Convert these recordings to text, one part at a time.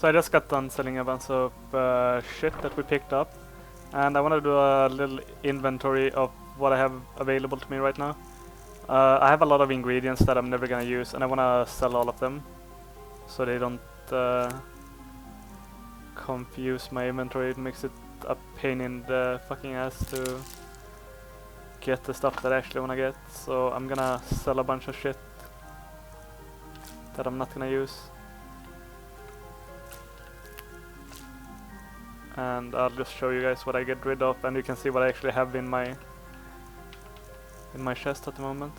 So I just got done selling a bunch of shit that we picked up, and I want to do a little inventory of what I have available to me right now. I have a lot of ingredients that I'm never gonna use, and I want to sell all of them so they don't confuse my inventory. It makes it a pain in the fucking ass to get the stuff that I actually want to get. So I'm gonna sell a bunch of shit that I'm not gonna use. And I'll just show you guys what I get rid of, and you can see what I actually have in my chest at the moment.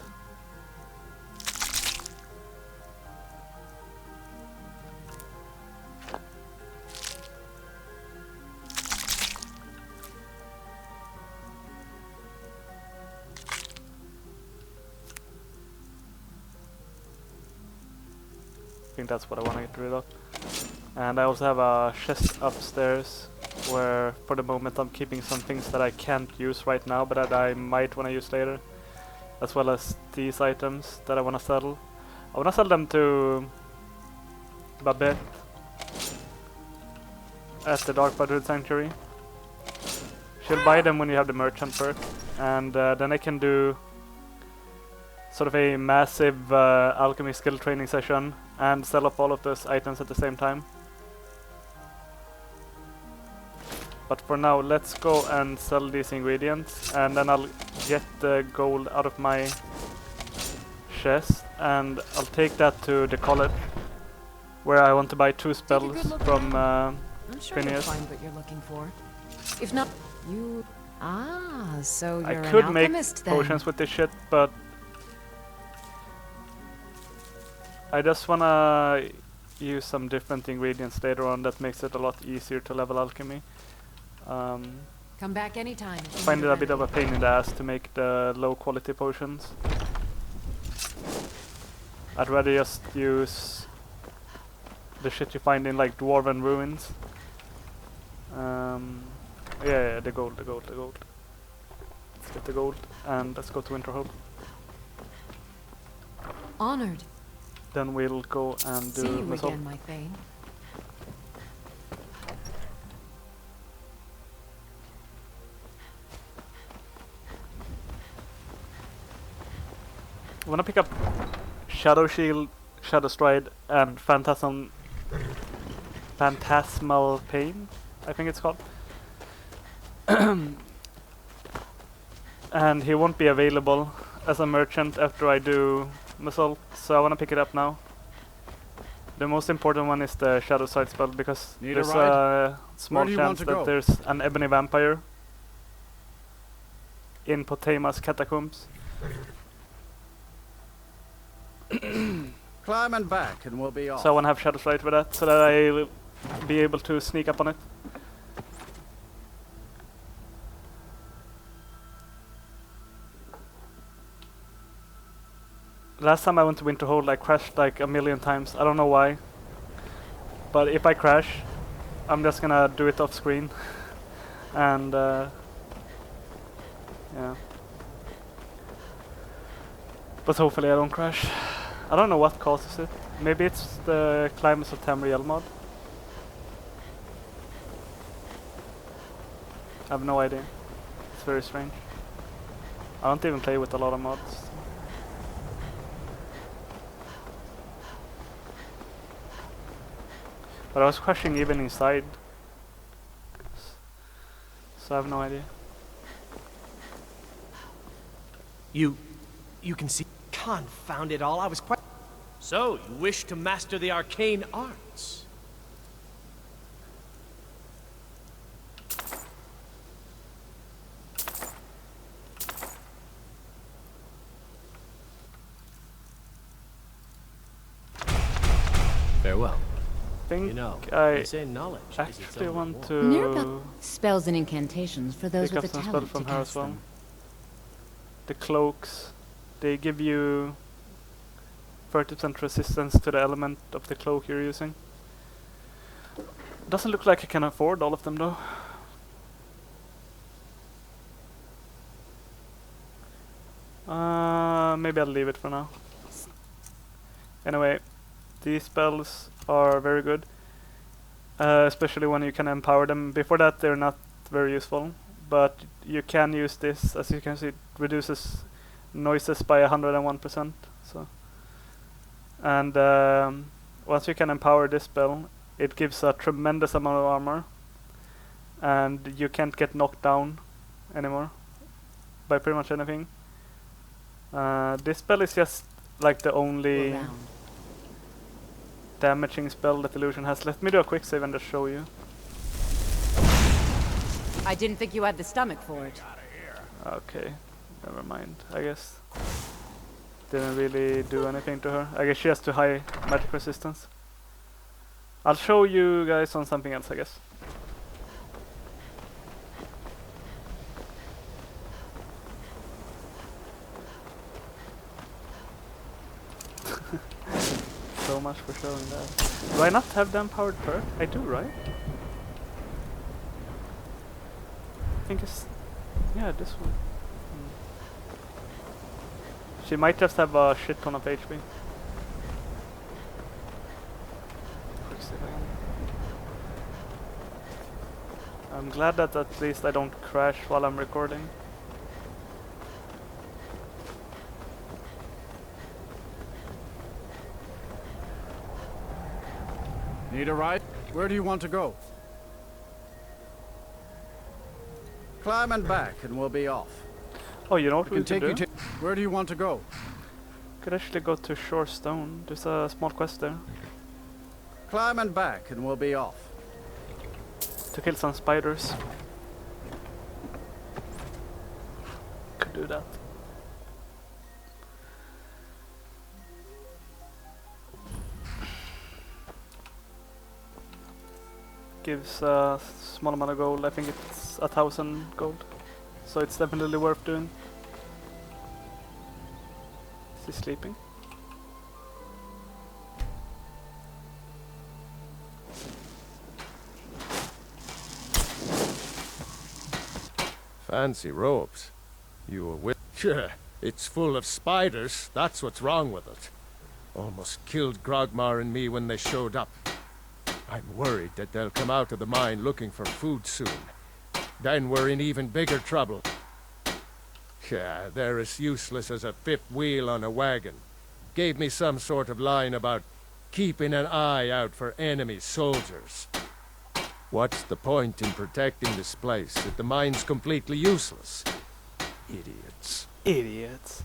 I think that's what I want to get rid of. And I also have a chest upstairs where for the moment I'm keeping some things that I can't use right now but that I might want to use later, as well as these items that I want to sell. I want to sell them to Babette at the Dark Brotherhood Sanctuary. She'll buy them when you have the merchant perk, and then I can do sort of a massive alchemy skill training session and sell off all of those items at the same time. But for now, let's go and sell these ingredients, and then I'll get the gold out of my chest, and I'll take that to the college, where I want to buy 2 spells from I'm sure you'll Phineas. find what you're looking for. If not, you... Ah, so you're I an could make alchemist then. potions with this shit, but I just wanna use some different ingredients later on that makes it a lot easier to level alchemy. Come back anytime. I find it a bit of a pain in the ass to make the low quality potions. I'd rather just use the shit you find in like dwarven ruins. Yeah, the gold. Let's get the gold and let's go to Winterhold. Honored. Then we'll go and See do you Masol. again, my Thane. I wanna pick up Shadow Shield, Shadow Stride, and Phantasmal Pain, I think it's called. And he won't be available as a merchant after I do Masol, so I wanna pick it up now. The most important one is the Shadow Stride spell, because Need a there's ride? a small Where do you want chance to that go? there's an ebony vampire in Potema's catacombs. Climb and back, and we'll be off. So I want to have Shadow Stride with that, so that I'll be able to sneak up on it. Last time I went to Winterhold, I crashed like a million times. I don't know why. But if I crash, I'm just gonna do it off screen. And yeah. But hopefully I don't crash. I don't know what causes it. Maybe it's the Climates of Tamriel mod. I have no idea. It's very strange. I don't even play with a lot of mods. But I was crashing even inside. So I have no idea. You can see. Confound it all, I was quite... So, you wish to master the arcane arts? Farewell. I think You know, I they say knowledge is its actually own want reward. to Spells and incantations for those pick with up the some spell talent from to her as cast well. them. The cloaks, they give you 30% resistance to the element of the cloak you're using. Doesn't look like I can afford all of them though. Maybe I'll leave it for now. Anyway, these spells are very good. especially when you can empower them. Before that, they're not very useful, but you can use this. As you can see, it reduces noises by 101%. So, and once you can empower this spell, it gives a tremendous amount of armor, and you can't get knocked down anymore by pretty much anything. This spell is just like the only Around. damaging spell that Illusion has. Let me do a quick save and just show you. I didn't think you had the stomach for it. Okay, never mind, I guess. Didn't really do anything to her. I guess she has too high magic resistance. I'll show you guys on something else, I guess. So much for showing that. Do I not have the empowered perk? I do, right? I think it's... yeah, this one. She might just have a shit ton of HP. Quick save again. I'm glad that at least I don't crash while I'm recording. Need a ride? Where do you want to go? Climb and back and we'll be off. Oh, you know what We we can could take do? you to... Where do you want to go? Could actually go to Shore Stone. There's a small quest there. Climb and back and we'll be off. To kill some spiders. Could do that. Gives a small amount of gold. I think it's 1,000 gold. So it's definitely worth doing. Is he sleeping? Fancy robes. You were with... Sure, it's full of spiders. That's what's wrong with it. Almost killed Grogmar and me when they showed up. I'm worried that they'll come out of the mine looking for food soon. Then we're in even bigger trouble. Yeah, they're as useless as a fifth wheel on a wagon. Gave me some sort of line about keeping an eye out for enemy soldiers. What's the point in protecting this place if the mine's completely useless? Idiots. Idiots.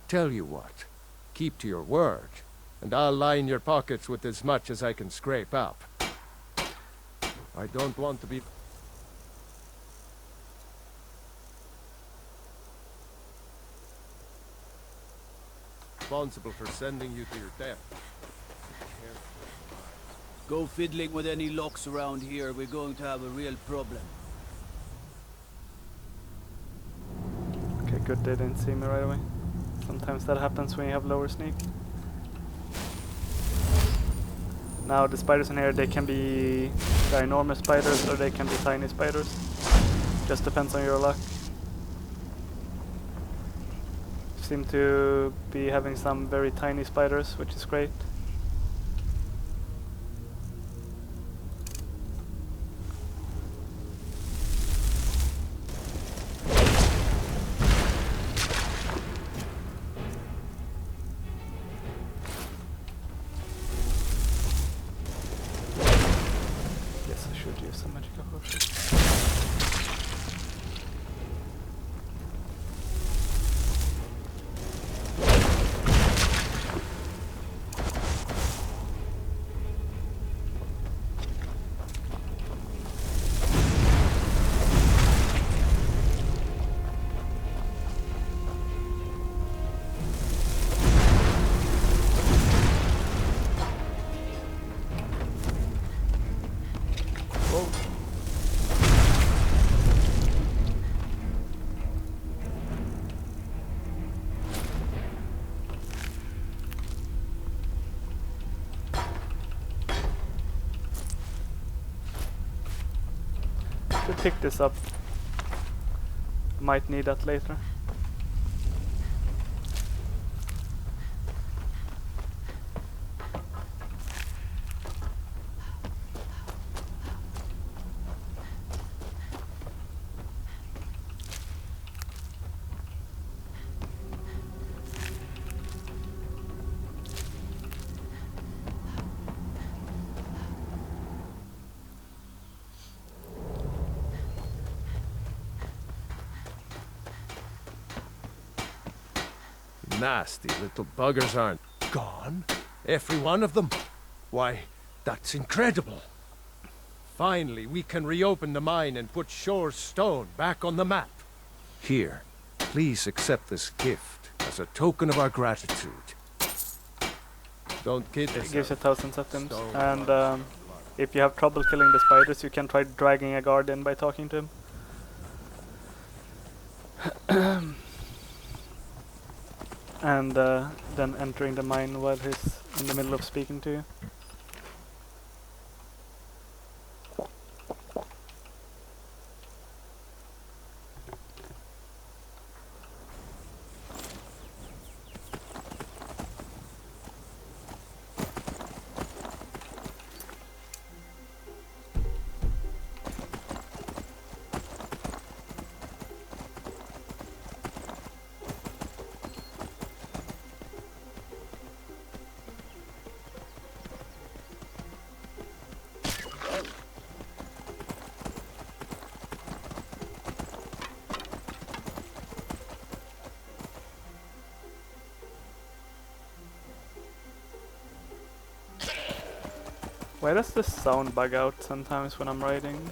Tell you what, keep to your word, and I'll line your pockets with as much as I can scrape up. I don't want to be... responsible for sending you to your death. Go fiddling with any locks around here, we're going to have a real problem. Okay, good they didn't see me right away. Sometimes that happens when you have lower sneak. Now the spiders in here, they can be the enormous spiders or they can be tiny spiders. Just depends on your luck. Seem to be having some very tiny spiders, which is great. Yes, I should use some magical potions. Should pick this up. Might need that later. nasty little buggers aren't gone. Every one of them. Why, that's incredible. Finally, we can reopen the mine and put Shore's stone back on the map. Here, please accept this gift as a token of our gratitude. Don't kid It yourself. gives you 1,000 seconds. Stone And if you have trouble killing the spiders, you can try dragging a guard in by talking to him. And then entering the mine while he's in the middle of speaking to you. Why does this sound bug out sometimes when I'm writing?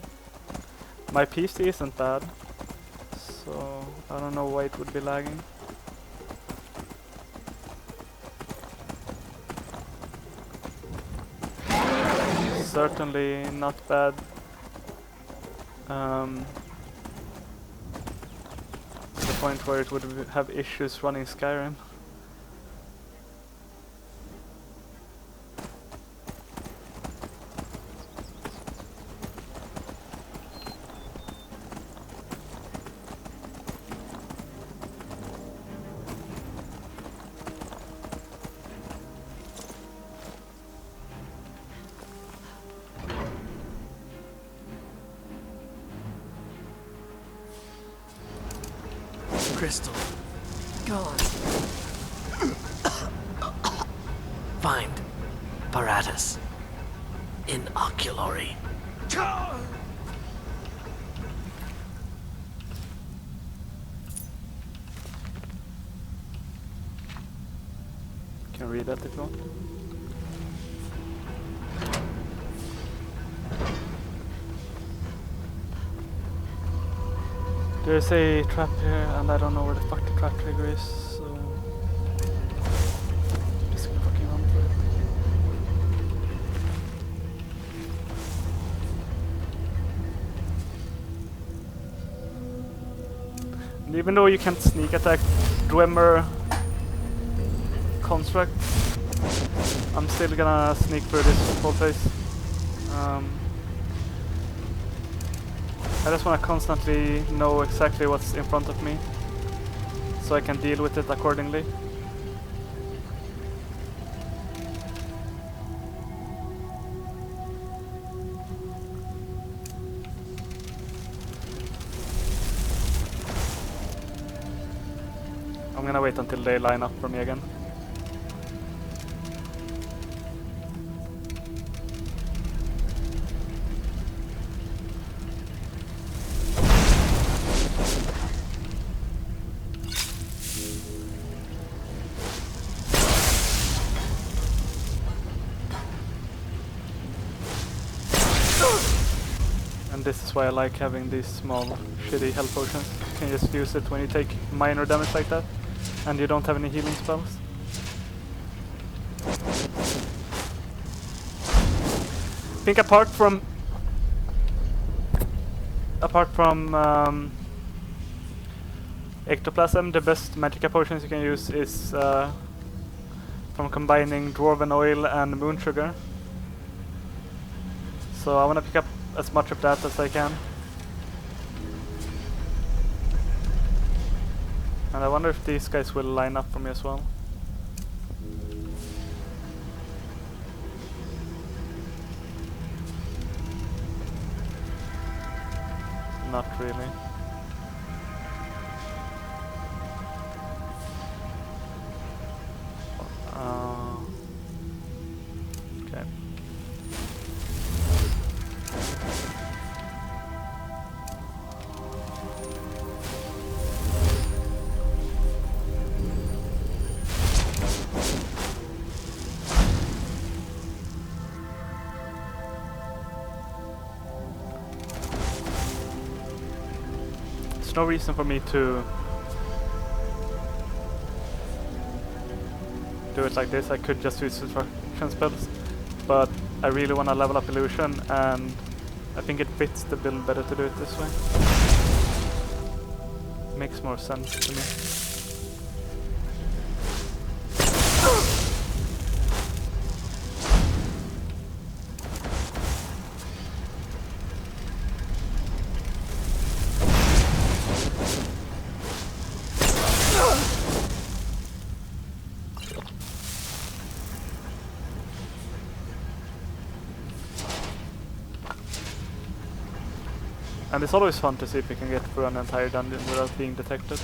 My PC isn't bad, so I don't know why it would be lagging. Certainly not bad. To the point where it would have issues running Skyrim. Crystal. Gone. Find Paratus. Inoculary. Can read that if you want. There's a trap here, and I don't know where the fuck the trap trigger is, so I'm just gonna fucking run for it. And even though you can't sneak attack Dwemer construct, I'm still gonna sneak through this whole place. I just want to constantly know exactly what's in front of me, so I can deal with it accordingly. I'm gonna wait until they line up for me again. And this is why I like having these small, shitty health potions. You can just use it when you take minor damage like that, and you don't have any healing spells. I think apart from ectoplasm, the best magica potions you can use is from combining dwarven oil and moon sugar. So I want to pick up as much of that as I can. And I wonder if these guys will line up for me as well. Not really. Okay. no reason for me to do it like this. I could just use destruction spells, but I really want to level up illusion, and I think it fits the build better to do it this way. Makes more sense to me. And it's always fun to see if we can get through an entire dungeon without being detected.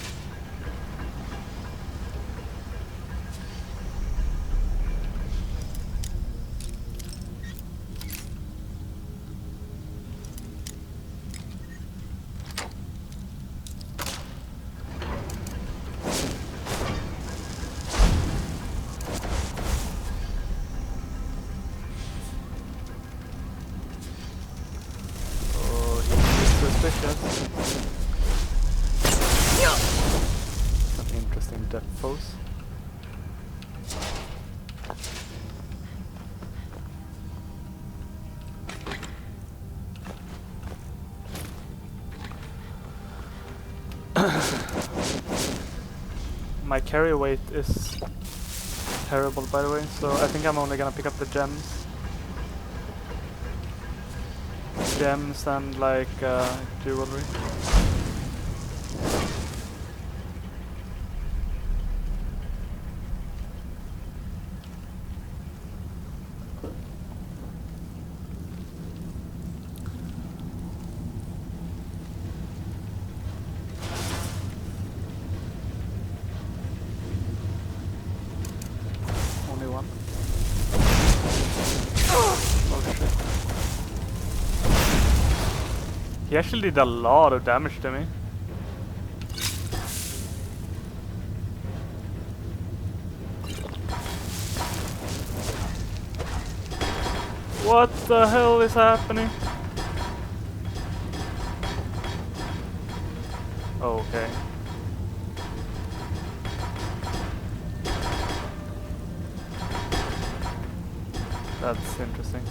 Some interesting death pose. My carry weight is terrible, by the way, so I think I'm only gonna pick up the gems. Gems and like jewelry. Only one. Oh shit. He actually did a lot of damage to me. What the hell is happening? Okay. That's interesting.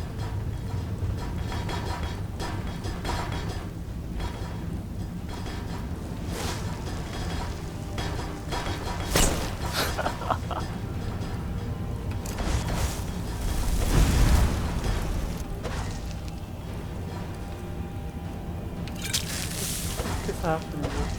What's happening here?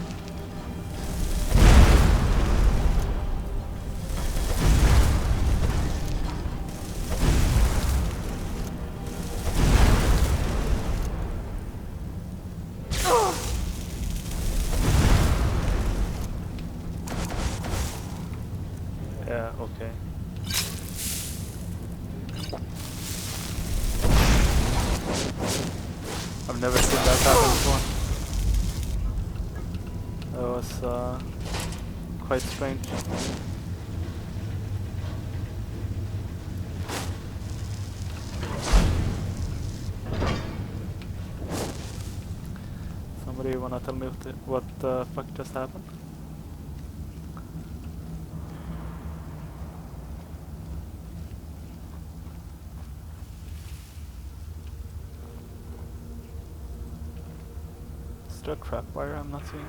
Yeah, okay. I've never seen that happen before. That was quite strange. Somebody wanna tell me what the fuck just happened? Is there a trap wire I'm not seeing?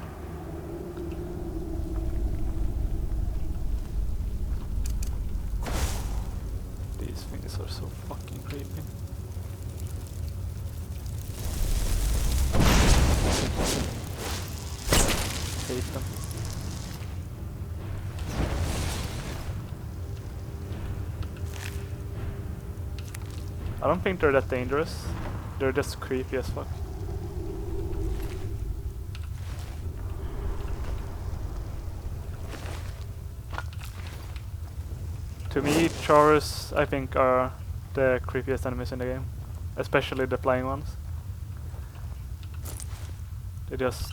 These things are so fucking creepy. Hate them. I don't think they're that dangerous. They're just creepy as fuck. To me, Chars, I think, are the creepiest enemies in the game. Especially the flying ones. They just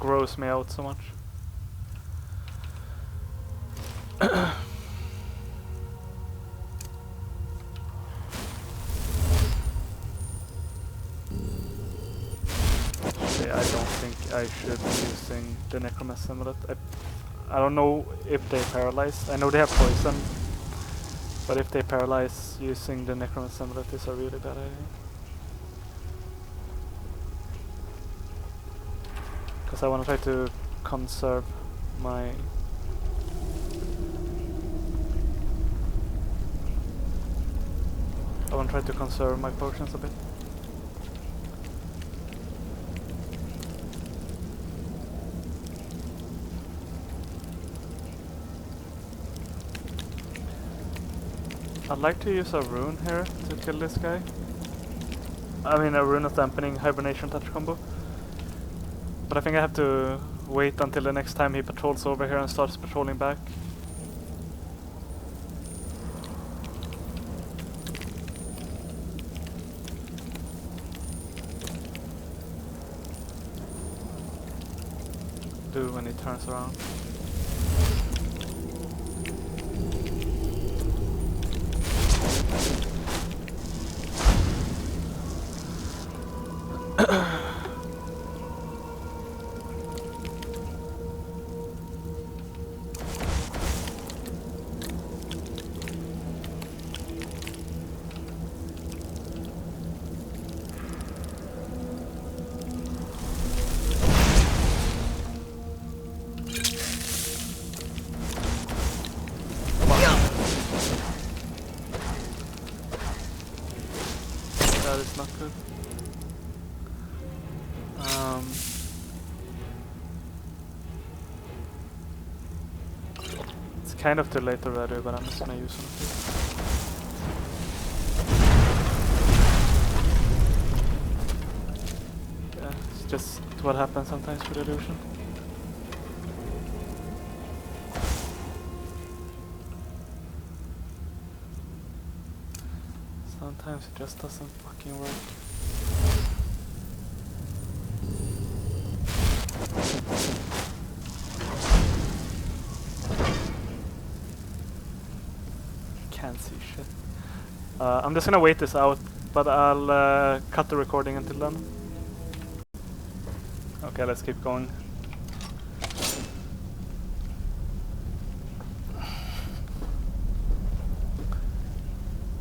gross me out so much. I should be using the Necromancer Amulet. I don't know if they paralyze. I know they have poison, but if they paralyze, using the Necromancer Amulet is a really bad idea. Because I want to try to conserve my... I want to try to conserve my potions a bit. I'd like to use a rune here to kill this guy. I mean a rune of dampening hibernation touch combo. But I think I have to wait until the next time he patrols over here and starts patrolling back. Do when he turns around. That is not good. It's kind of too late already, but I'm just gonna use one. Yeah, it's just what happens sometimes with illusion. Sometimes it just doesn't fucking work. Can't see shit. I'm just gonna wait this out, but I'll cut the recording until then. Okay, let's keep going.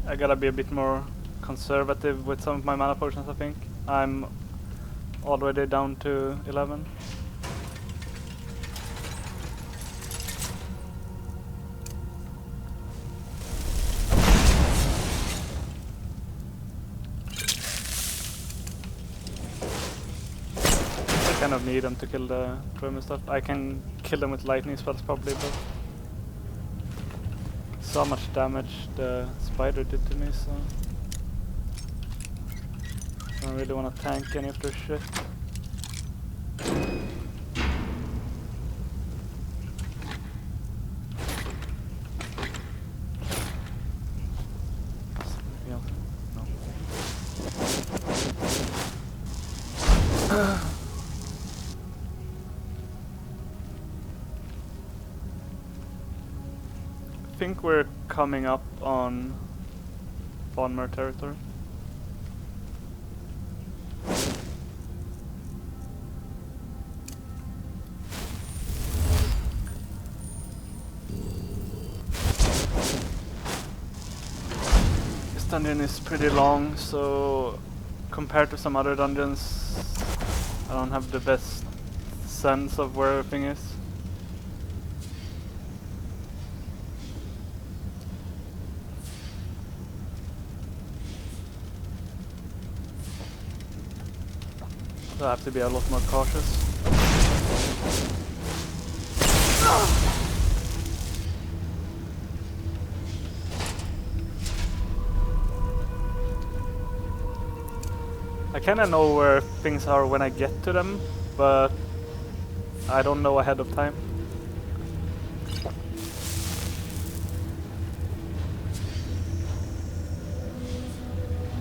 I gotta be a bit more conservative with some of my mana potions, I think. I'm already down to 11. I kind of need them to kill the Requiem stuff. I can kill them with lightning spells probably, but so much damage the spider did to me, so I don't really want to tank any of their shit. Something else? No. I think we're coming up on Bonmer territory. This dungeon is pretty long, so compared to some other dungeons, I don't have the best sense of where everything is. So I have to be a lot more cautious. I kinda know where things are when I get to them, but I don't know ahead of time.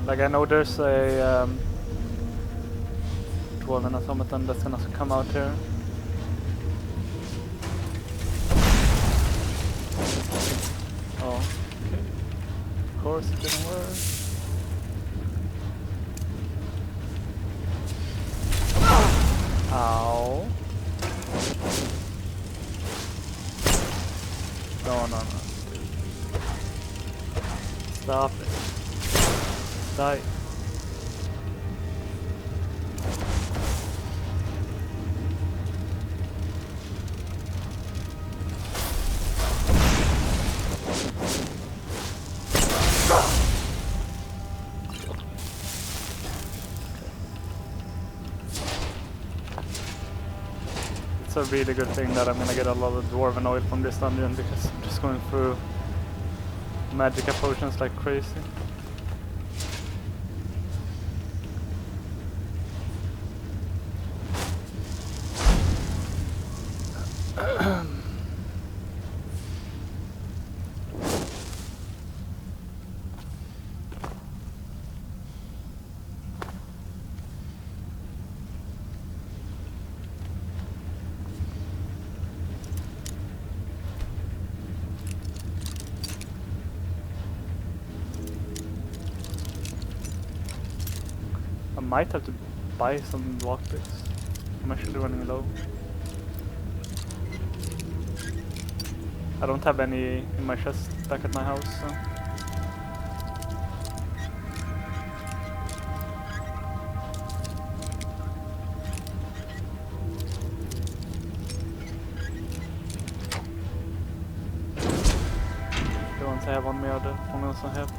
Like I know there's a Dwarven automaton that's gonna come out here. Oh, okay. Of course it didn't work. Ow. No. Stop it. Die. It's a really good thing that I'm gonna get a lot of dwarven oil from this dungeon because I'm just going through magica potions like crazy. I might have to buy some lockpicks. I'm actually running low. I don't have any in my chest back at my house, so. The ones I have on me are the only ones I have.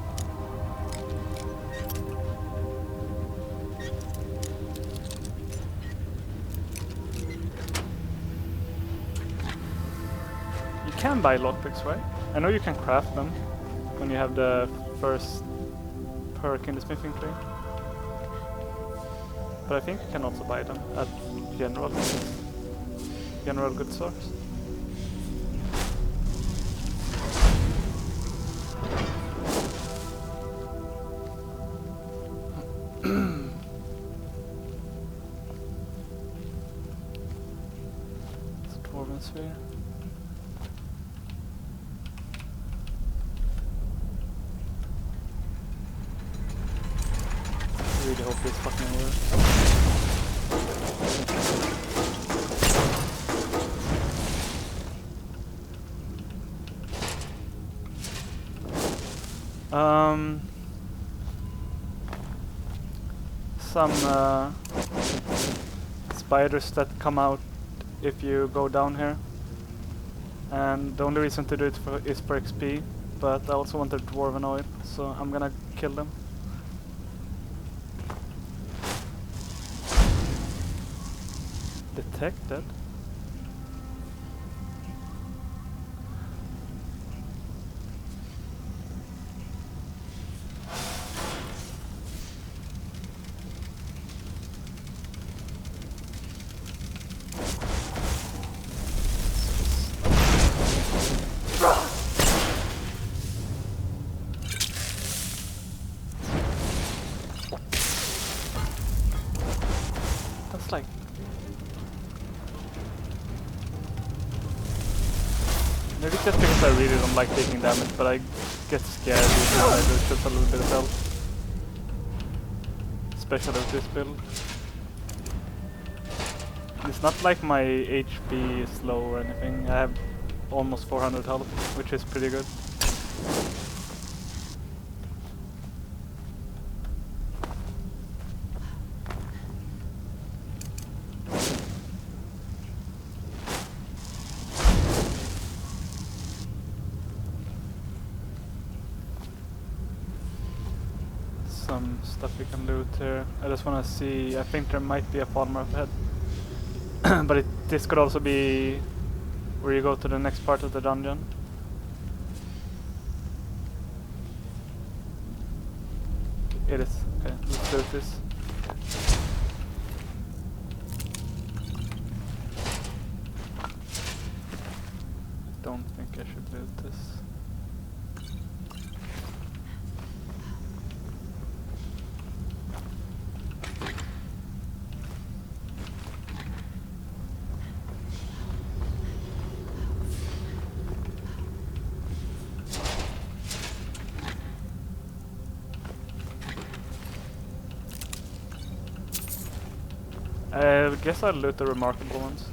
You can buy lockpicks, right? I know you can craft them when you have the first perk in the smithing tree. But I think you can also buy them at general good stores. It's a dwarven sphere. I really hope this fucking works. Some spiders that come out if you go down here, and the only reason to do it is for XP, but I also want the dwarven oil, so I'm gonna kill them. Detected? That's like... Maybe it's just because I really don't like taking damage, but I get scared usually when I do just a little bit of health. Especially with this build. It's not like my HP is low or anything. I have almost 400 health, which is pretty good. Some stuff we can loot here. I just want to see. I think there might be a farmer up ahead. But this could also be where you go to the next part of the dungeon. It is. Okay, let's loot this. Don't think I should loot this. I guess I'll loot the remarkable ones.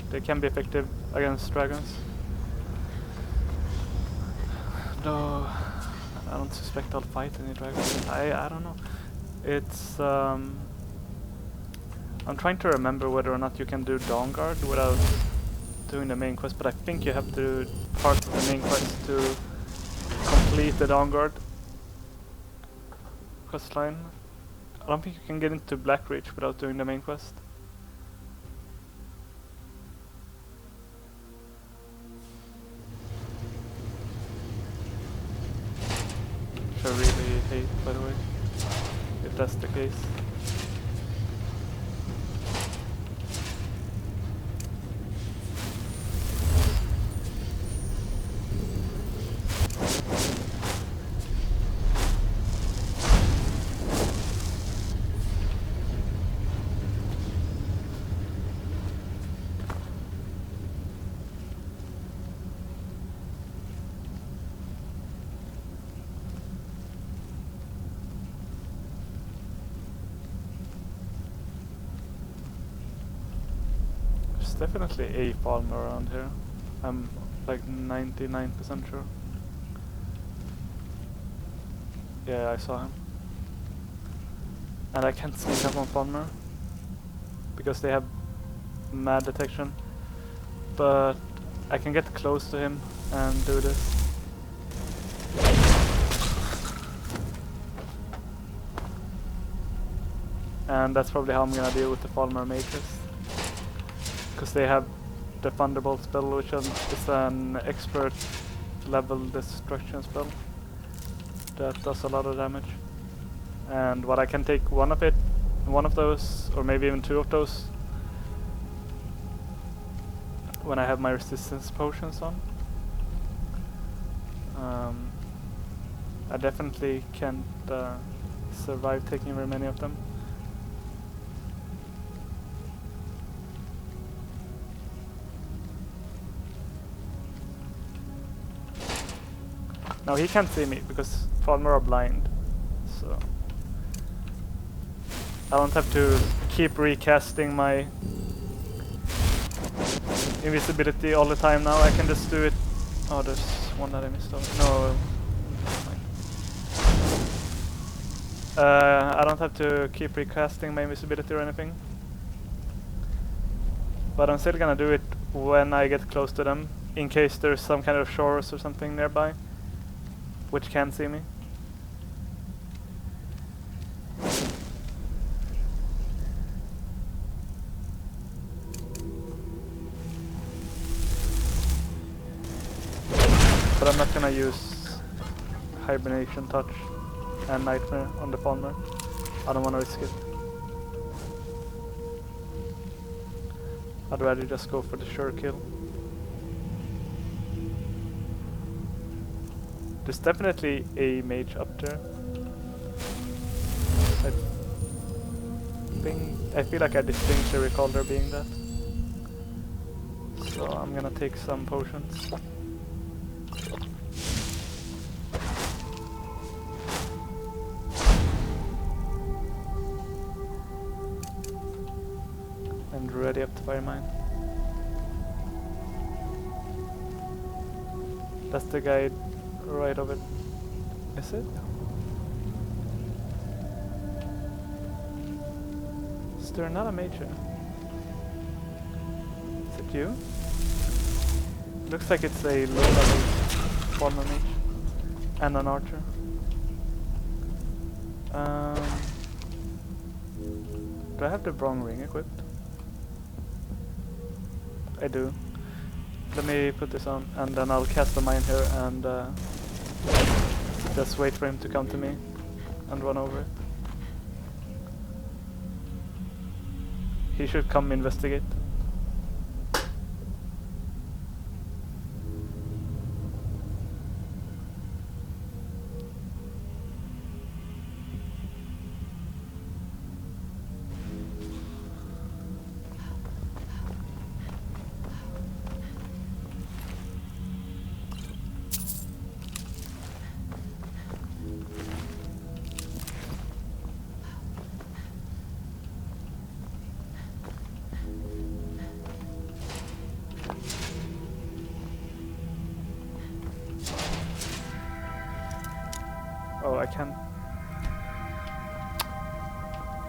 They can be effective against dragons. Though I don't suspect I'll fight any dragons. I don't know. It's I'm trying to remember whether or not you can do Dawn Guard without doing the main quest, but I think you have to do parts of the main quest to complete the Dawn Guard quest line. I don't think you can get into Blackreach without doing the main quest. Which I really hate, by the way, if that's the case. Definitely a farmer around here. I'm like 99% sure. Yeah, I saw him. And I can't sneak up on farmer because they have mad detection. But I can get close to him and do this. And that's probably how I'm gonna deal with the farmer mages. Because they have the Thunderbolt spell, which is an expert level destruction spell that does a lot of damage. And what I can take one of those, or maybe even two of those, when I have my resistance potions on. I definitely can't survive taking very many of them. Now he can't see me because Falmer are blind, so I don't have to keep recasting my invisibility all the time now. I can just do it. Oh, there's one that I missed out. No, I don't have to keep recasting my invisibility or anything. But I'm still gonna do it when I get close to them, in case there's some kind of shores or something nearby which can see me. But I'm not gonna use Hibernation Touch and Nightmare on the Falmer. I don't wanna risk it. I'd rather just go for the sure kill. There's definitely a mage up there. I feel like I distinctly recall there being that. So I'm gonna take some potions. And ready up to fire mine. That's the guy right of it. Is it? Is there not a mage here? Is it you? Looks like it's a low level former mage. And an archer. Do I have the wrong ring equipped? I do. Let me put this on, and then I'll cast the mine here and just wait for him to come to me and run over it. He should come investigate.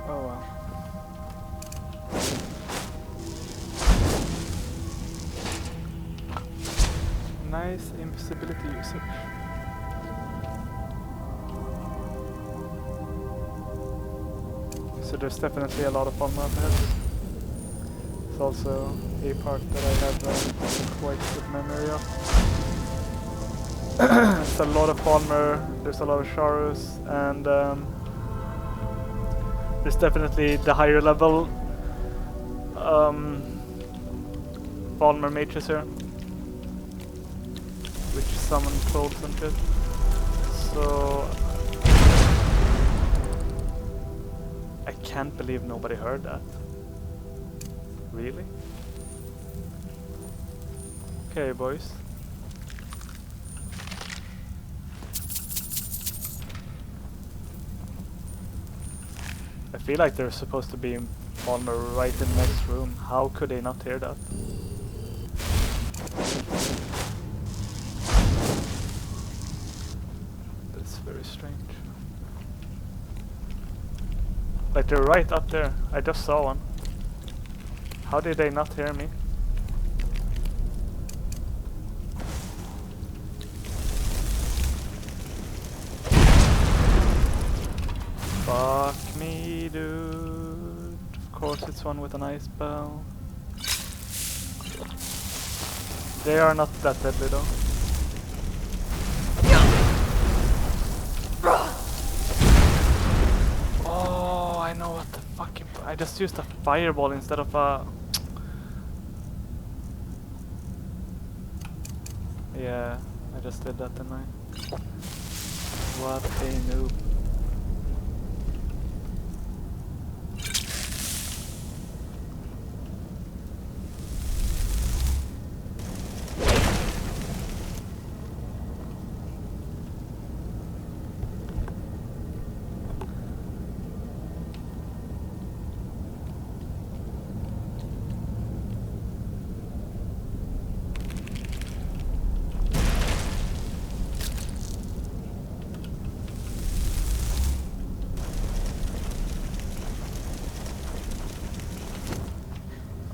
Oh well. Nice invisibility usage. So there's definitely a lot of armor up ahead. It's also a part that I have quite good memory of. It's a lot of armor, there's a lot of Sharus, and there's definitely the higher level armor mages here, which summon trolls and shit. So I can't believe nobody heard that. Really? Okay, boys. I feel like there's supposed to be armor right in the next room. How could they not hear that? That's very strange. Like they're right up there. I just saw one. How did they not hear me? Fuck me, dude. Of course it's one with an ice bell. They are not that deadly though. Oh, I know what the fucking... I just used a fireball instead of a... Yeah, I just did that, didn't I? What a noob.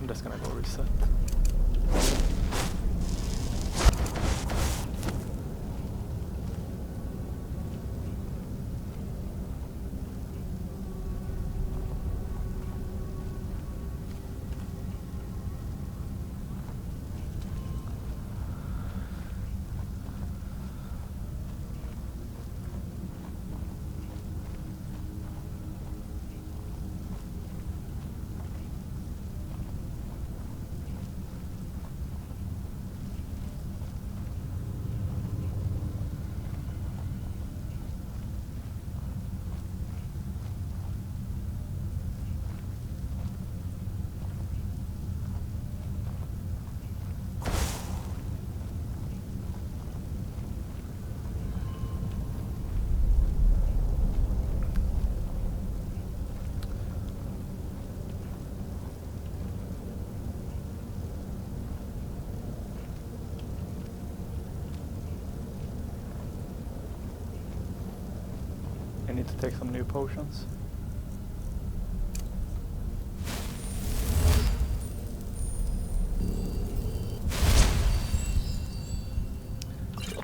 I'm just gonna go reset. I need to take some new potions.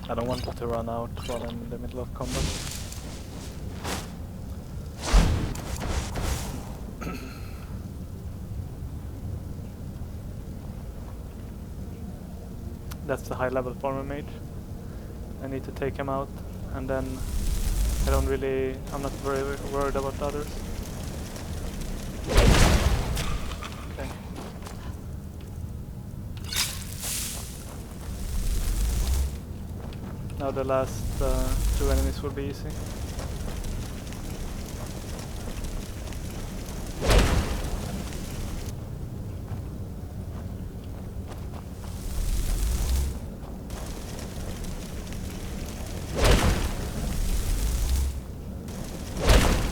I don't want it to run out while I'm in the middle of combat. That's the high level farmer mage. I need to take him out, and then I'm not very worried about the others. Okay. Now the last 2 enemies will be easy.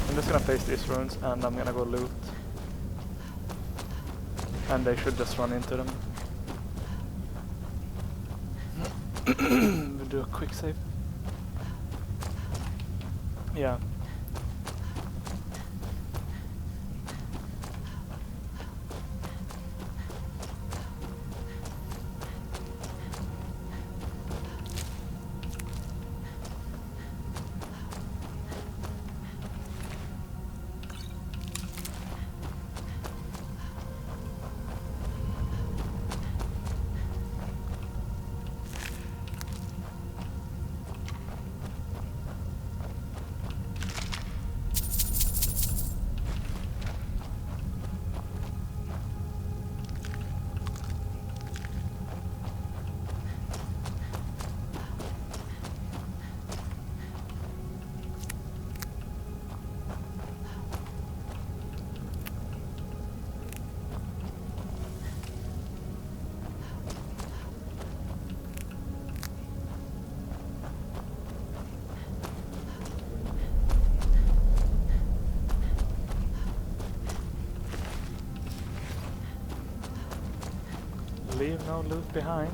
I'm just gonna face these runes and I'm gonna go loot. And they should just run into them. We'll do a quick save. Yeah. loot behind.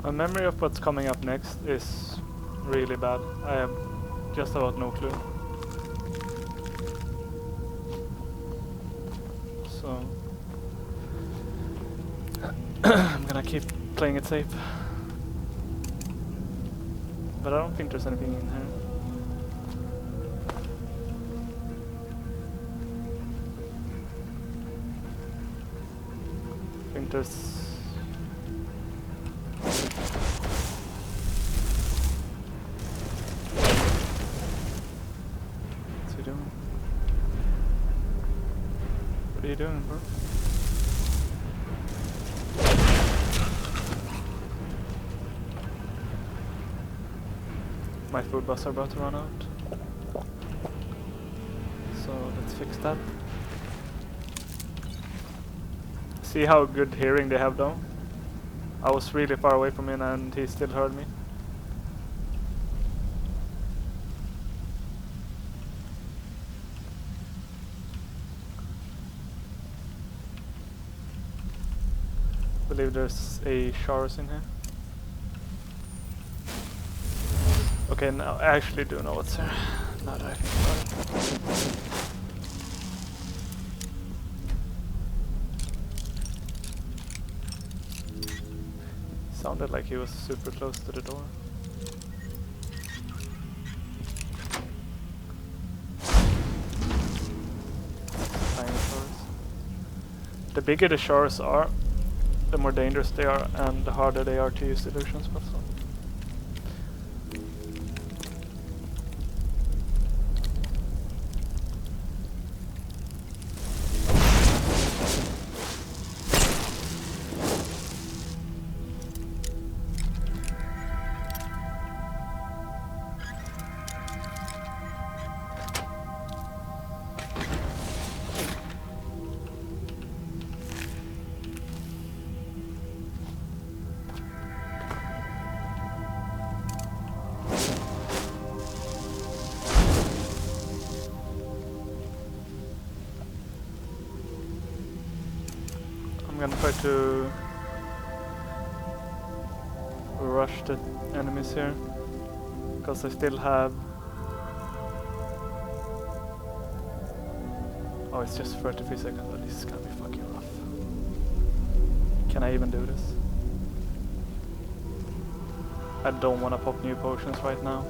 My memory of what's coming up next is really bad. I have just about no clue. So I'm gonna keep playing it safe. But I don't think there's anything in here. I think there's... What's he doing? What are you doing, bro? My food buffs are about to run out. So let's fix that. See how good hearing they have though? I was really far away from him and he still heard me. I believe there's a showers in here. Okay, now I actually do know what's here. Now that I think about it. Sounded like he was super close to the door. Tiny shores. The bigger the shores are, the more dangerous they are and the harder they are to use illusion spells on. I'm gonna try to rush the enemies here because I still have... Oh, it's just 33 seconds, but this is gonna be fucking rough. Can I even do this? I don't wanna pop new potions right now.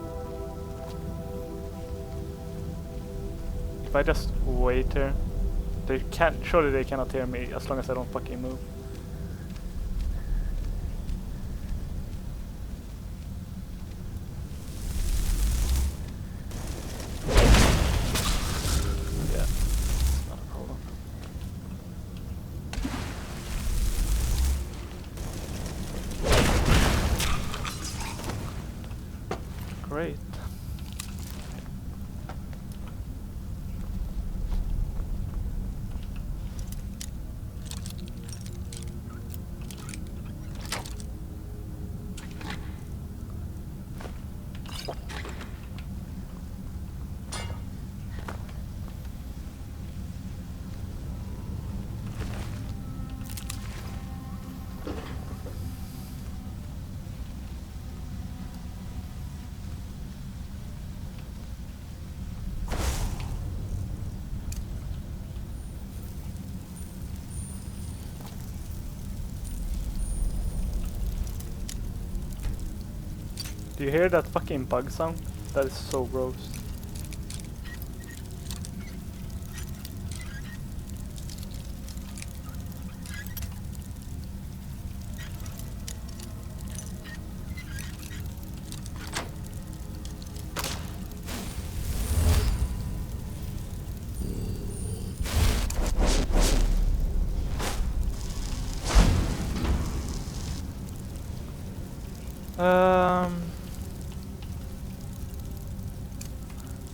If I just wait here, they can't. Surely they cannot hear me as long as I don't fucking move. Yeah, it's not a problem. Great. Do you hear that fucking bug sound? That is so gross.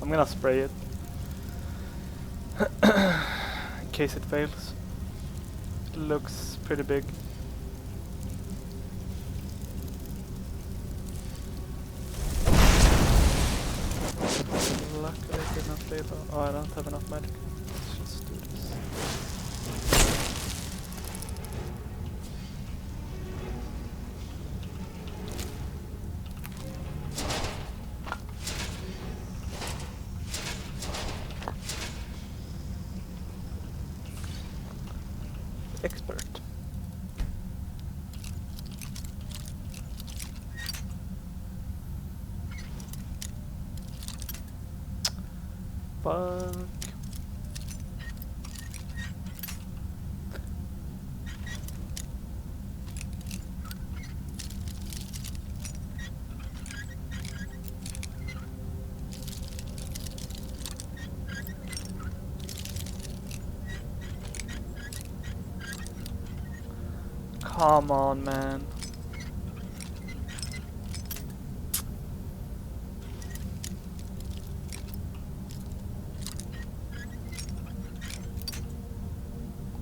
I'm gonna spray it. In case it fails. It looks pretty big. Luckily I did not label. Oh, I don't have enough magic. Let's just do this. Expert. Fuck. Come on, man.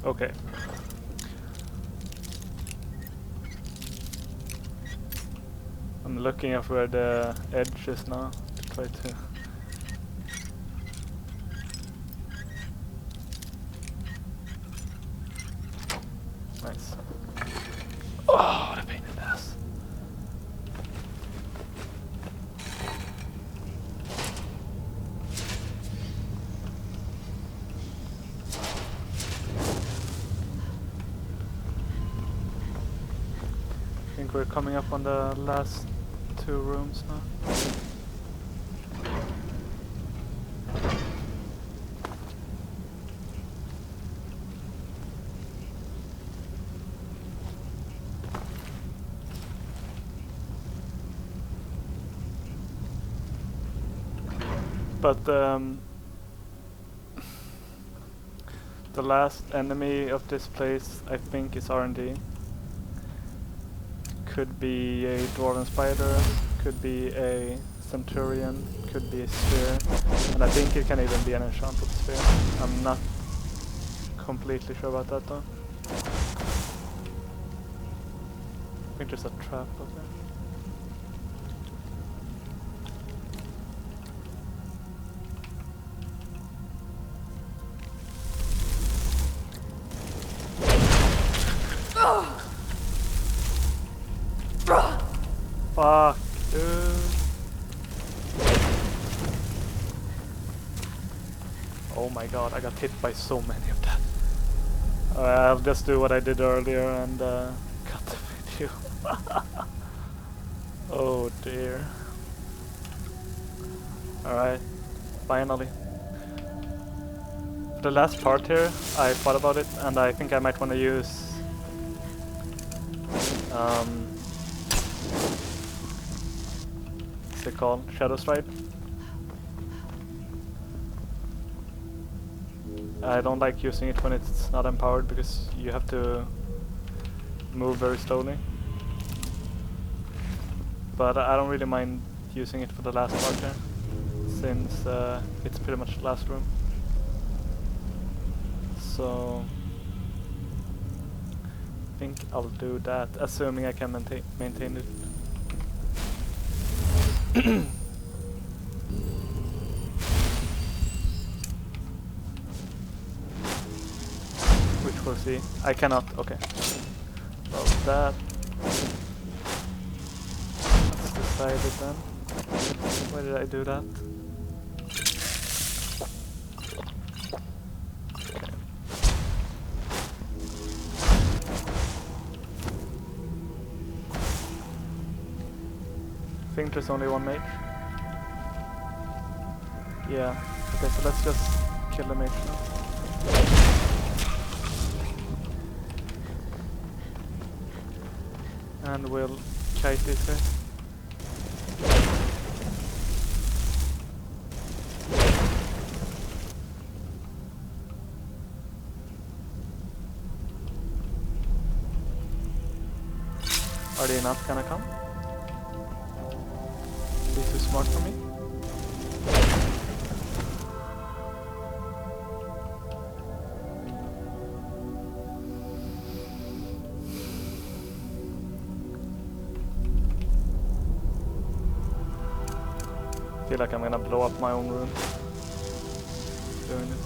Okay. I'm looking at where the edge is now to try to. Nice. Oh, what a pain in the ass. I think we're coming up on the last 2 rooms now. But the last enemy of this place, I think, is R&D. Could be a dwarven spider, could be a centurion, could be a sphere, and I think it can even be an enchanted sphere. I'm not completely sure about that though. I think there's a trap out there. Fuck, dude. Oh my god, I got hit by so many of that. I'll just do what I did earlier and cut the video. Oh dear. Alright, finally. The last part here, I thought about it and I think I might want to use what's it called? Shadow Stride. I don't like using it when it's not empowered because you have to move very slowly. But I don't really mind using it for the last part here, since it's pretty much the last room. So I think I'll do that, assuming I can maintain it. Which we'll see. I cannot. Okay. Well, that. Let's decide it then. Why did I do that? I think there's only one mage. Yeah. Okay, so let's just kill the mage now. And we'll kite this way. Are they not gonna come? Be too smart for me? feel like I'm gonna blow up my own room doing this.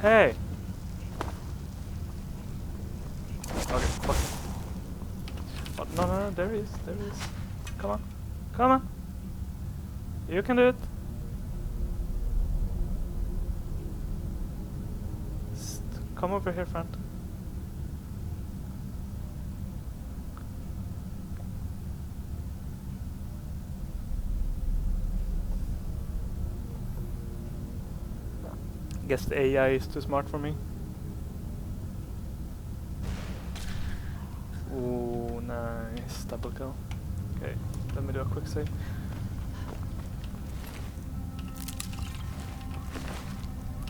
Hey! Okay, fuck. Oh, no, no, no, there is. Come on. Come on! You can do it! Come over here, friend. Guess the AI is too smart for me. Ooh, nice. Double kill. Okay, let me do a quick save.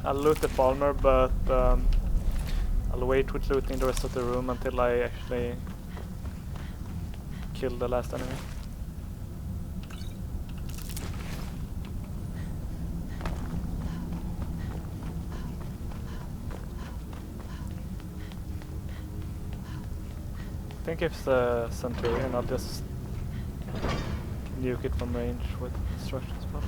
I'll loot the Palmer, but I'll wait with looting the rest of the room until I actually kill the last enemy. I think if it's the Centurion, I'll just nuke it from range with destruction spells.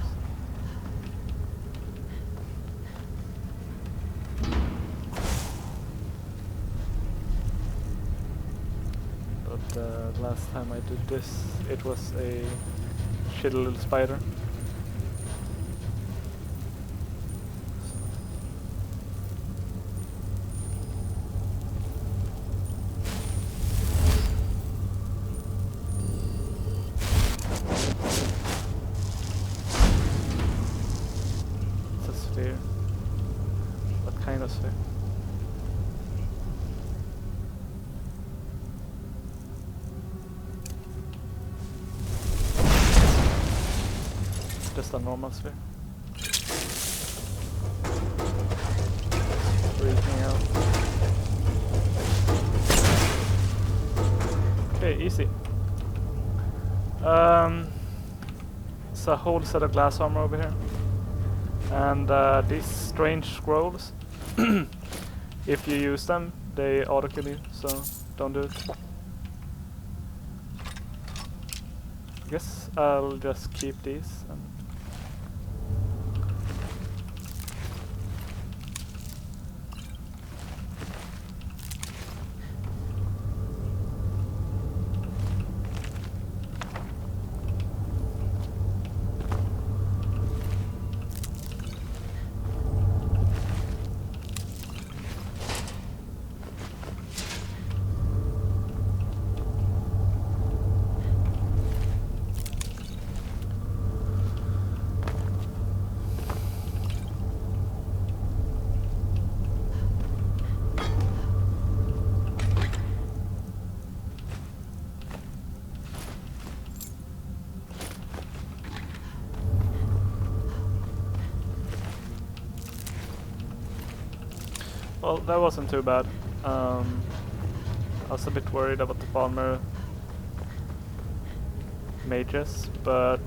But last time I did this, it was a shitty little spider. Sphere. What kind of sphere? Just a normal sphere. Freaking out. Okay, easy. It's a whole set of glass armor over here. And these strange scrolls, if you use them, they auto-kill you, so don't do it. Guess I'll just keep these. Well, that wasn't too bad. I was a bit worried about the Palmer mages, but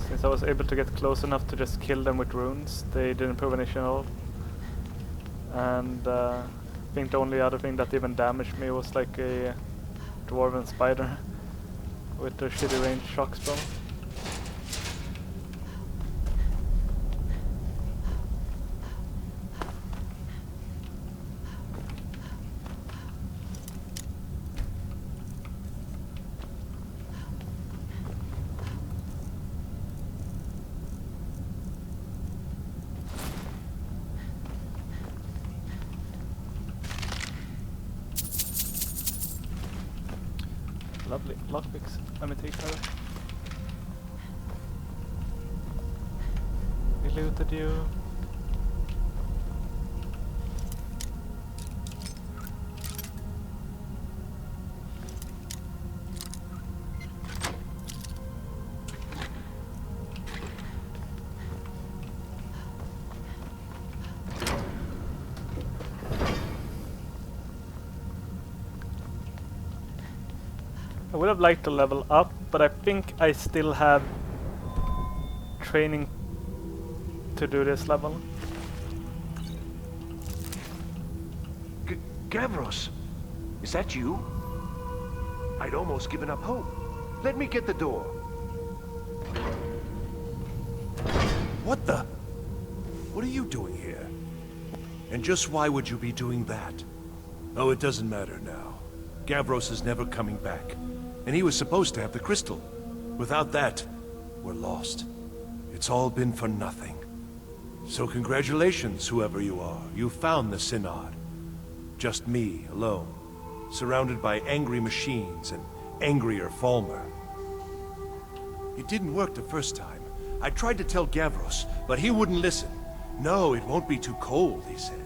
since I was able to get close enough to just kill them with runes, they didn't prove an issue at all. And I think the only other thing that even damaged me was like a dwarven spider with a shitty range shock spell. Lovely lockpicks. Let me take her. We looted you. I would have liked to level up, but I think I still have training to do this level. Gavros, is that you? I'd almost given up hope. Let me get the door. What the? What are you doing here? And just why would you be doing that? Oh, it doesn't matter now. Gavros is never coming back. And he was supposed to have the crystal. Without that, we're lost. It's all been for nothing. So congratulations, whoever you are. You found the Synod. Just me, alone. Surrounded by angry machines and angrier Falmer. It didn't work the first time. I tried to tell Gavros, but he wouldn't listen. No, it won't be too cold, he said.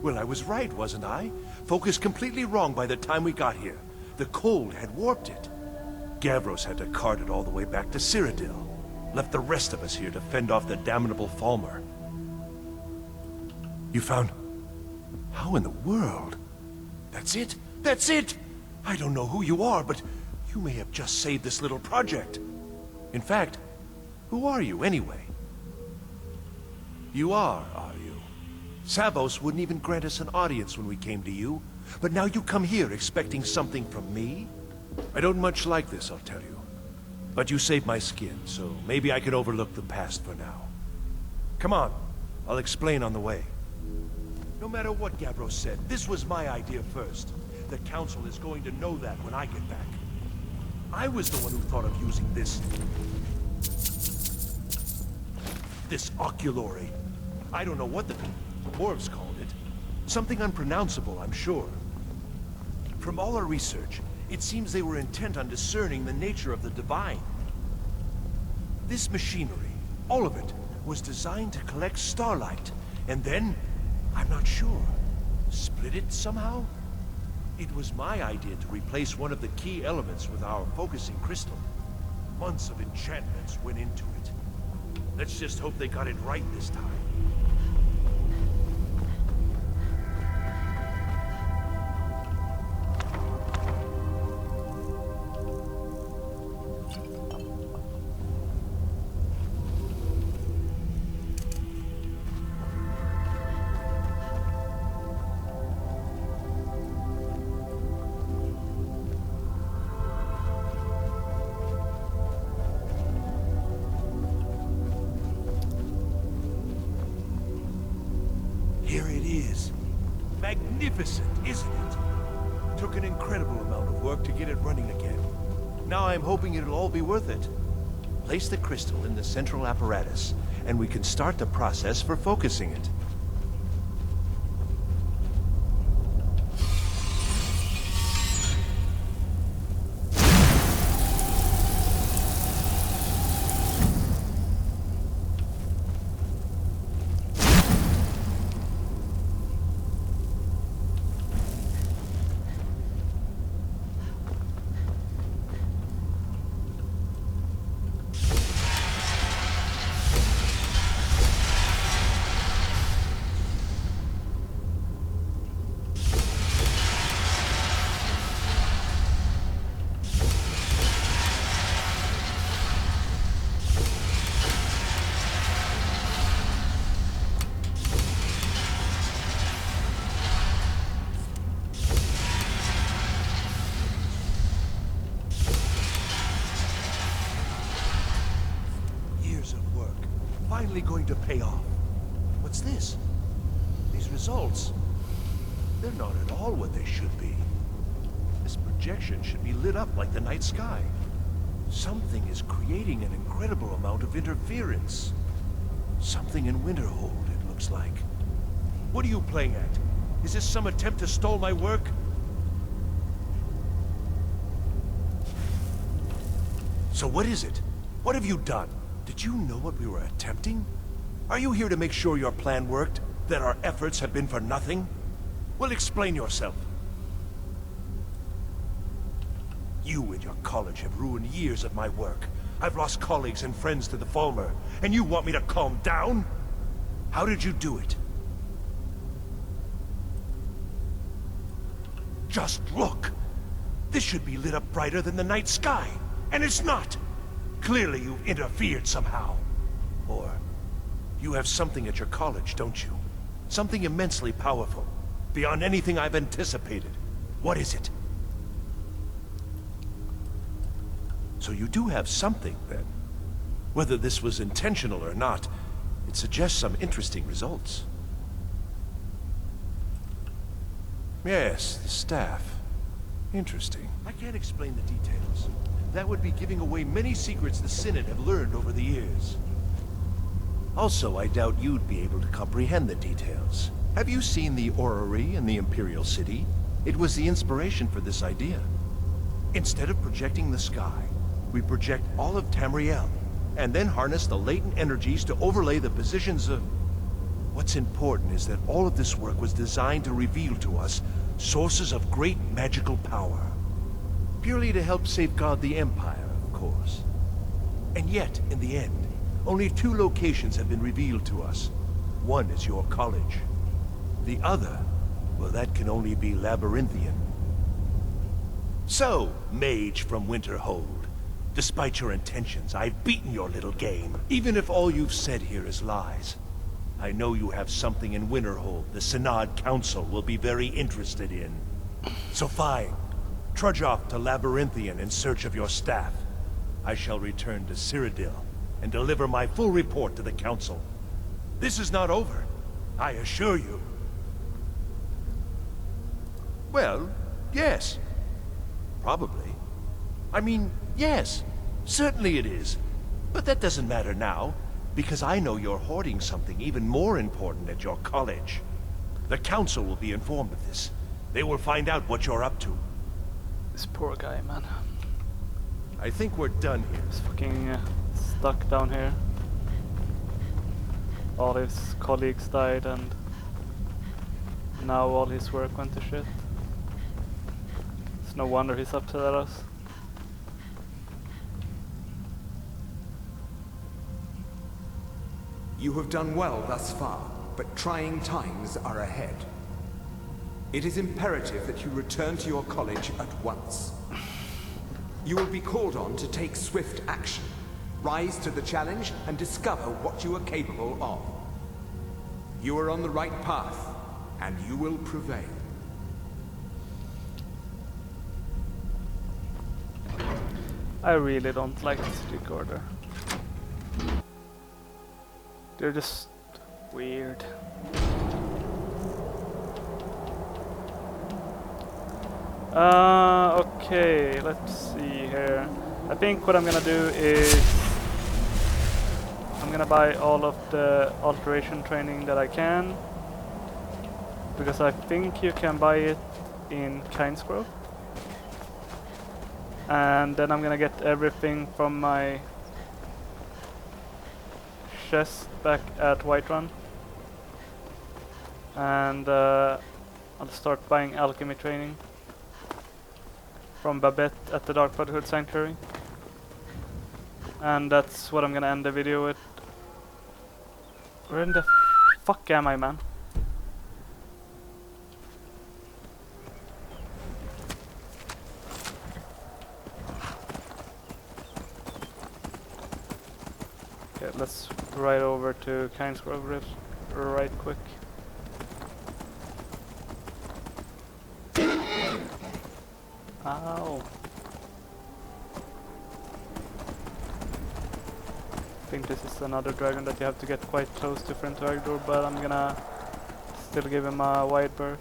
Well, I was right, wasn't I? Focused completely wrong by the time we got here. The cold had warped it. Gavros had to cart it all the way back to Cyrodiil. Left the rest of us here to fend off the damnable Falmer. You found... How in the world? That's it? That's it! I don't know who you are, but you may have just saved this little project. In fact, who are you anyway? You are you? Savos wouldn't even grant us an audience when we came to you, but now you come here expecting something from me? I don't much like this, I'll tell you. But you saved my skin, so maybe I can overlook the past for now. Come on, I'll explain on the way. No matter what Gavros said, this was my idea first. The Council is going to know that when I get back. I was the one who thought of using this oculory. I don't know what the dwarves called it. Something unpronounceable, I'm sure. From all our research, it seems they were intent on discerning the nature of the divine. This machinery, all of it, was designed to collect starlight, and then, I'm not sure, split it somehow? It was my idea to replace one of the key elements with our focusing crystal. Months of enchantments went into it. Let's just hope they got it right this time. Here it is. Magnificent, isn't it? Took an incredible amount of work to get it running again. Now I'm hoping it'll all be worth it. Place the crystal in the central apparatus, and we can start the process for focusing it. Finally going to pay off. What's this? These results, they're not at all what they should be. This projection should be lit up like the night sky. Something is creating an incredible amount of interference. Something in Winterhold, it looks like. What are you playing at? Is this some attempt to stall my work? So what is it? What have you done? Did you know what we were attempting? Are you here to make sure your plan worked? That our efforts have been for nothing? Well, explain yourself. You and your college have ruined years of my work. I've lost colleagues and friends to the Falmer, and you want me to calm down? How did you do it? Just look! This should be lit up brighter than the night sky, and it's not! Clearly you've interfered somehow. Or, you have something at your college, don't you? Something immensely powerful. beyond anything I've anticipated. What is it? So you do have something, then. Whether this was intentional or not, it suggests some interesting results. Yes, the staff. Interesting. I can't explain the details. That would be giving away many secrets the Synod have learned over the years. Also, I doubt you'd be able to comprehend the details. Have you seen the orrery in the Imperial City? It was the inspiration for this idea. Instead of projecting the sky, we project all of Tamriel, and then harness the latent energies to overlay the positions of... What's important is that all of this work was designed to reveal to us sources of great magical power. Purely to help safeguard the Empire, of course. And yet, in the end, only 2 locations have been revealed to us. One is your college. The other, well, that can only be Labyrinthian. So, mage from Winterhold, despite your intentions, I've beaten your little game. Even if all you've said here is lies, I know you have something in Winterhold the Synod Council will be very interested in. So fine, trudge off to Labyrinthian in search of your staff. I shall return to Cyrodiil and deliver my full report to the Council. This is not over, I assure you. Well, yes. Probably. I mean, yes. Certainly it is. But that doesn't matter now, because I know you're hoarding something even more important at your college. The Council will be informed of this. They will find out what you're up to. This poor guy, man. I think we're done here. He's fucking stuck down here. All his colleagues died and now all his work went to shit. It's no wonder he's upset at us. You have done well thus far, but trying times are ahead. It is imperative that you return to your college at once. You will be called on to take swift action, rise to the challenge, and discover what you are capable of. You are on the right path, and you will prevail. I really don't like the Strict Order. They're just weird. Okay, let's see here. I think what I'm gonna do is I'm gonna buy all of the alteration training that I can, because I think you can buy it in Kynesgrove. And then I'm gonna get everything from my chest back at Whiterun. And I'll start buying alchemy training from Babette at the Dark Brotherhood Sanctuary. And that's what I'm gonna end the video with. Where in the fuck am I, man? Okay, let's ride over to Kynesgrove right quick. Ow. I think this is another dragon that you have to get quite close to for him to ignore, but I'm gonna still give him a wide berth.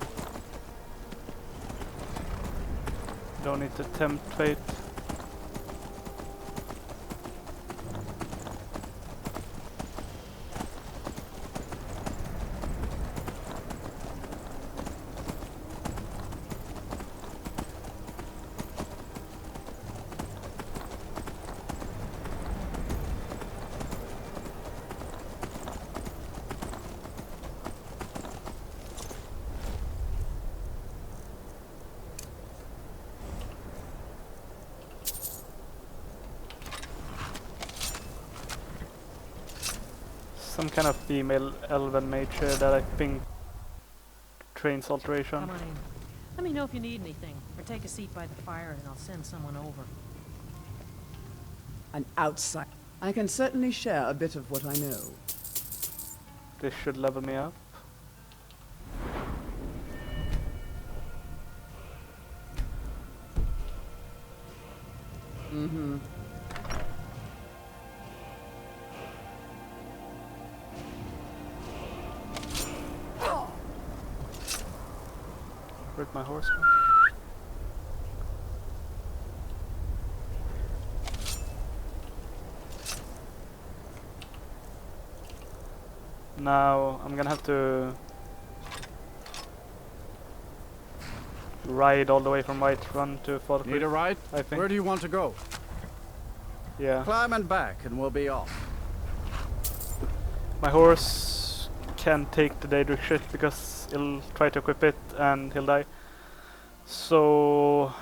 Don't need to tempt fate. Some kind of female elven mage here that I think trains alteration. Come on in. Let me know if you need anything, or take a seat by the fire and I'll send someone over. An outside. I can certainly share a bit of what I know. This should level me up. Mm-hmm. Where'd my horse go? Now I'm gonna have to ride all the way from Whiterun to Falkirk. Need a ride? I think. Where do you want to go? Yeah. Climb and back, and we'll be off. My horse can't take the Daedric shit because he'll try to equip it and he'll die. So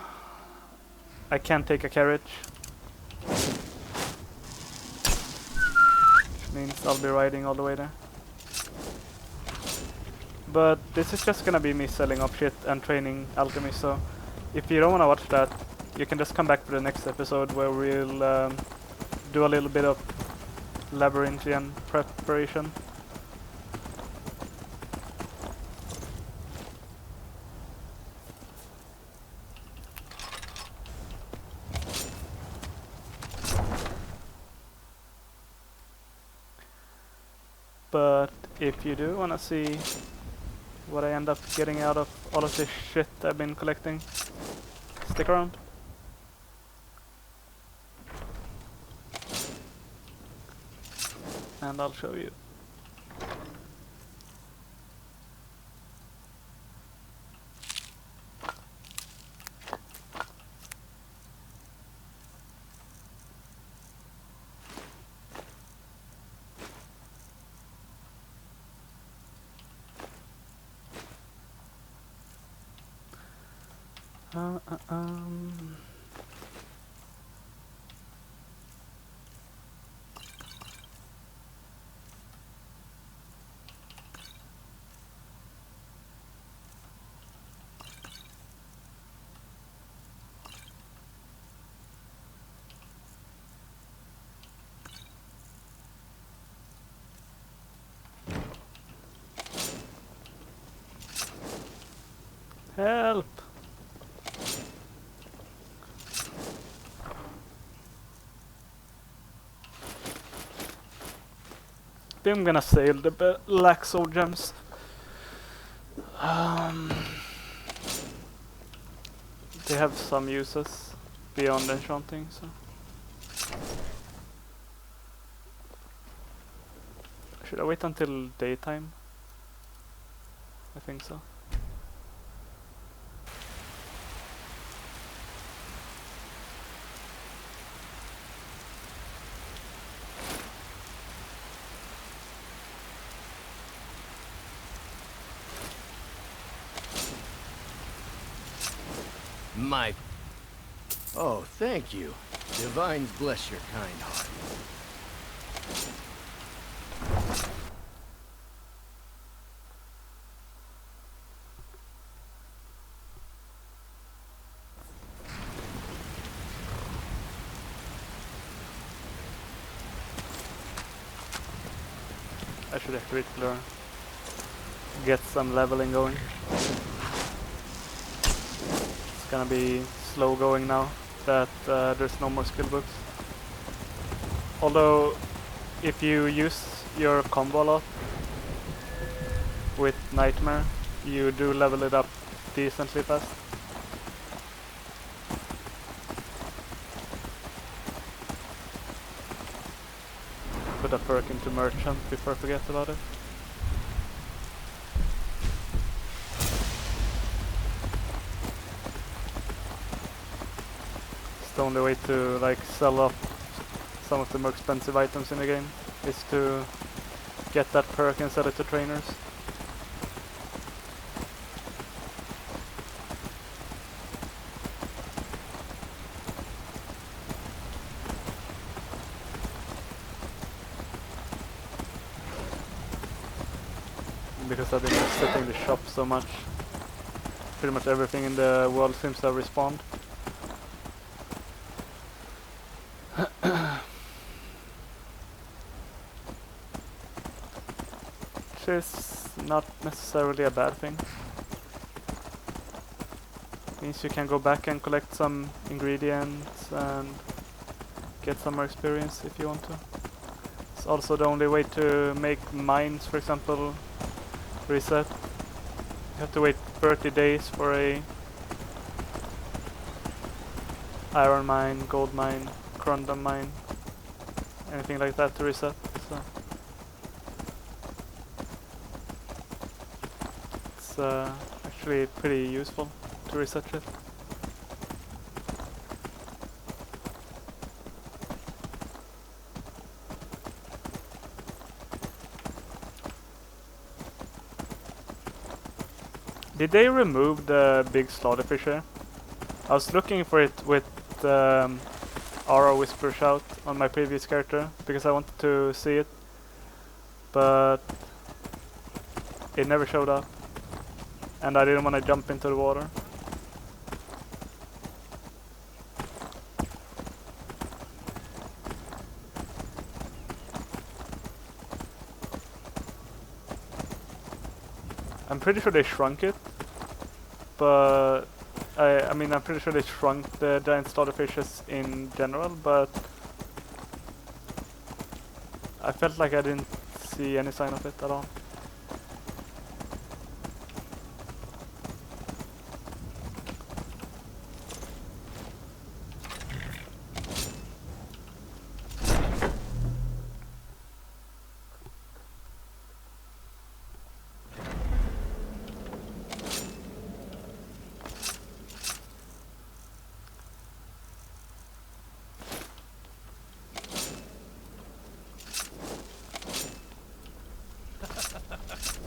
I can't take a carriage. Which means I'll be riding all the way there. But this is just gonna be me selling up shit and training alchemy, so if you don't wanna watch that, you can just come back to the next episode where we'll do a little bit of labyrinthian preparation. But if you do wanna see what I end up getting out of all of this shit I've been collecting, stick around. And I'll show you. Help! I'm gonna sell the black soul gems. They have some uses beyond enchanting, so should I wait until daytime? I think so. My... Oh, thank you. Divines bless your kind heart. I should activate Blur. Get some leveling going. It's gonna be slow going now that there's no more skill books. Although, if you use your combo a lot with Nightmare, you do level it up decently fast. Put a perk into Merchant before I forget about it. The only way to like sell off some of the more expensive items in the game is to get that perk and sell it to trainers. Because I've been setting the shop so much, pretty much everything in the world seems to have respawned. Which is not necessarily a bad thing. Means you can go back and collect some ingredients and get some more experience if you want to. It's also the only way to make mines, for example, reset. You have to wait 30 days for a iron mine, gold mine, corundum mine, anything like that to reset. So it's actually pretty useful to reset it. Did they remove the big slaughterfish here? I was looking for it with Aura Whisper Shout on my previous character because I wanted to see it, but it never showed up and I didn't want to jump into the water. I'm pretty sure they shrunk it, but I mean I'm pretty sure they shrunk the giant slaughterfishes in general, but I felt like I didn't see any sign of it at all.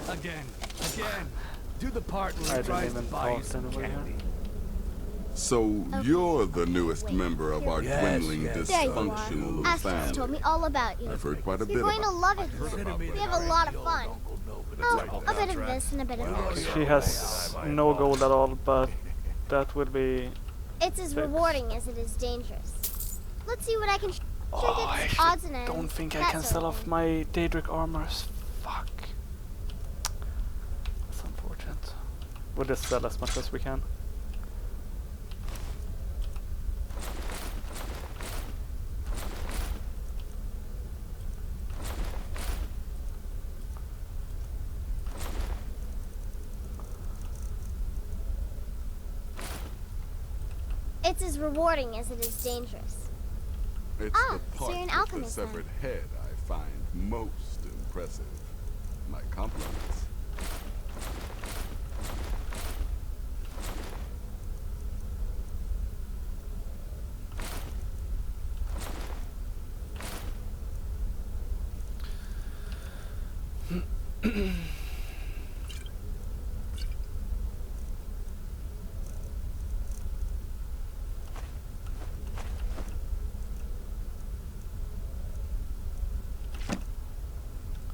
Again. Do the part where I he tries didn't to even buy you talk some anybody candy. So you're the newest member of our dwindling dysfunctional little Aston's told family. me all about you. I've heard quite a bit You're going to about love it here. We have a lot of fun. Oh, a bit of this and a bit of that. She has no gold at all, but that would be... It's as rewarding as it is dangerous. Let's see what I can trinkets, odds and ends. Don't think I that can sort sell of off thing. my Daedric armors. Fuck. That's unfortunate. We'll just sell as much as we can. It's as rewarding as it is dangerous. It's Ah, the so part you're an with alchemist the then. severed head I find most impressive. My compliments.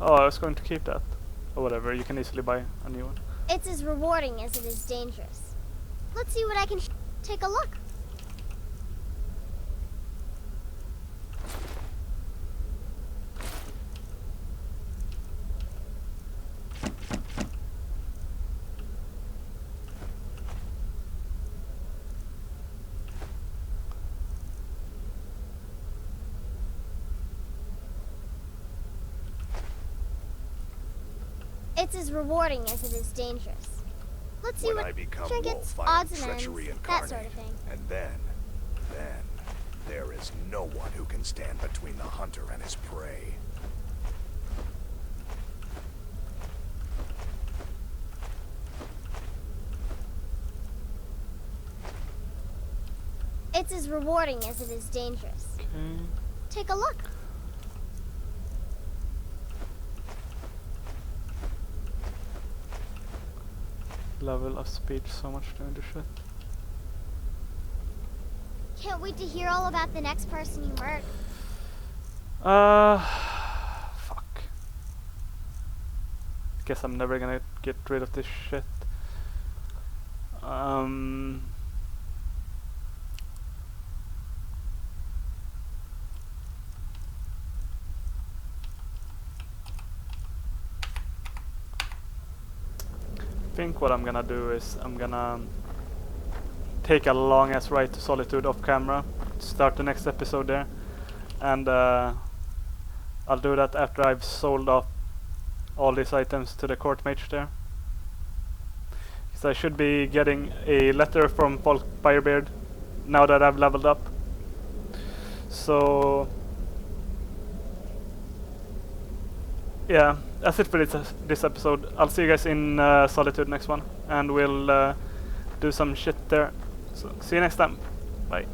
Oh, I was going to keep that. Or whatever, you can easily buy a new one. It's as rewarding as it is dangerous. Let's see what I can take a look. It's as rewarding as it is dangerous. Let's see When what I become trinkets, wolf, I am odds and treachery ends, that incarnate. sort of thing. And then, there is no one who can stand between the hunter and his prey. It's as rewarding as it is dangerous. Okay. Take a look. Level of speech so much doing this shit. Can't wait to hear all about the next person you murder. Fuck. Guess I'm never gonna get rid of this shit. I think what I'm gonna do is I'm gonna take a long ass ride to Solitude off camera, start the next episode there, and I'll do that after I've sold off all these items to the court mage there. So I should be getting a letter from Folk Firebeard now that I've leveled up. So yeah, that's it for this episode. I'll see you guys in Solitude next one, and we'll do some shit there. So see you next time. Bye.